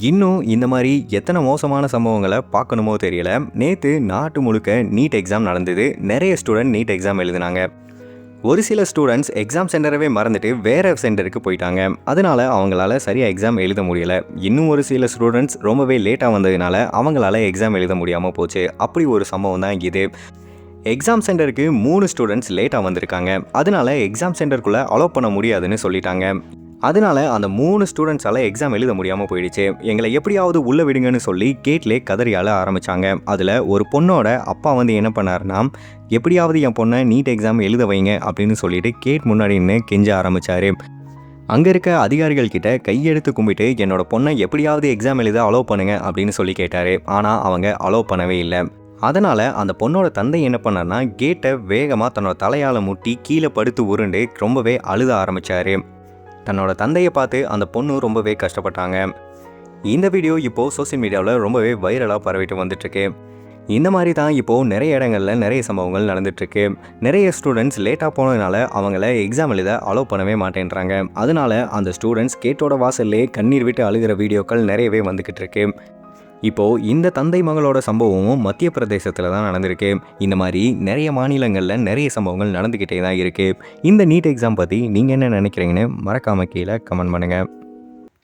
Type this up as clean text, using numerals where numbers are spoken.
இன்னும் இந்த மாதிரி எத்தனை மோசமான சம்பவங்களை பார்க்கணுமோ தெரியல. நேற்று நாட்டு முழுக்க நீட் எக்ஸாம் நடந்தது. நிறைய ஸ்டூடெண்ட் நீட் எக்ஸாம் எழுதினாங்க. ஒரு சில ஸ்டூடெண்ட்ஸ் எக்ஸாம் சென்டரவே மறந்துட்டு வேறு சென்டருக்கு போயிட்டாங்க. அதனால் அவங்களால சரியாக எக்ஸாம் எழுத முடியலை. இன்னும் ஒரு சில ஸ்டூடெண்ட்ஸ் ரொம்பவே லேட்டாக வந்ததுனால அவங்களால எக்ஸாம் எழுத முடியாமல் போச்சு. அப்படி ஒரு சம்பவம் தான் இது. எக்ஸாம் சென்டருக்கு 3 ஸ்டூடெண்ட்ஸ் லேட்டாக வந்திருக்காங்க. அதனால எக்ஸாம் சென்டருக்குள்ளே அலோவ் பண்ண முடியாதுன்னு சொல்லிட்டாங்க. அதனால அந்த 3 ஸ்டூடெண்ட்ஸால் எக்ஸாம் எழுத முடியாமல் போயிடுச்சு. எங்களை எப்படியாவது உள்ளே விடுங்கன்னு சொல்லி கேட்லேயே கதறியால் ஆரம்பித்தாங்க. அதில் ஒரு பொண்ணோட அப்பா என்ன பண்ணாருன்னா, எப்படியாவது என் பொண்ணை நீட் எக்ஸாம் எழுத வைங்க அப்படின்னு சொல்லிட்டு கேட் முன்னாடி நின்று கெஞ்ச ஆரம்பித்தார். அங்கே இருக்க அதிகாரிகள் கிட்ட கையெடுத்து கும்பிட்டு என்னோட பொண்ணை எப்படியாவது எக்ஸாம் எழுத அலோவ் பண்ணுங்க அப்படின்னு சொல்லி கேட்டார். ஆனால் அவங்க அலோவ் பண்ணவே இல்லை. அதனால் அந்த பொண்ணோட தந்தை என்ன பண்ணார்னா, கேட்டை வேகமாக தன்னோட தலையால் முட்டி கீழே படுத்து உருண்டு ரொம்பவே அழுத ஆரம்பித்தார். தன்னோட தந்தையை பார்த்து அந்த பொண்ணு ரொம்பவே கஷ்டப்பட்டாங்க. இந்த வீடியோ இப்போது சோசியல் மீடியாவில் ரொம்பவே வைரலாக பரவிட்டு வந்துட்டுருக்கு. இந்த மாதிரி தான் இப்போது நிறைய இடங்களில் நிறைய சம்பவங்கள் நடந்துகிட்ருக்கு. நிறைய ஸ்டூடெண்ட்ஸ் லேட்டாக போனதுனால அவங்கள எக்ஸாம் எழுத அலோவ் பண்ணவே மாட்டேன்றாங்க. அதனால் அந்த ஸ்டூடெண்ட்ஸ் கேட்டோட வாசல்லே கண்ணீர் விட்டு அழுகிற வீடியோக்கள் நிறையவே வந்துக்கிட்டு இருக்கு. இப்போது இந்த தந்தை மகளோட சம்பவமும் மத்திய பிரதேசத்தில் தான் நடந்திருக்கு. இந்த மாதிரி நிறைய மாநிலங்களில் நிறைய சம்பவங்கள் நடந்துக்கிட்டே தான் இருக்குது. இந்த நீட் எக்ஸாம் பற்றி நீங்கள் என்ன நினைக்கிறீங்கன்னு மறக்காமல் கீழே கமெண்ட் பண்ணுங்கள்.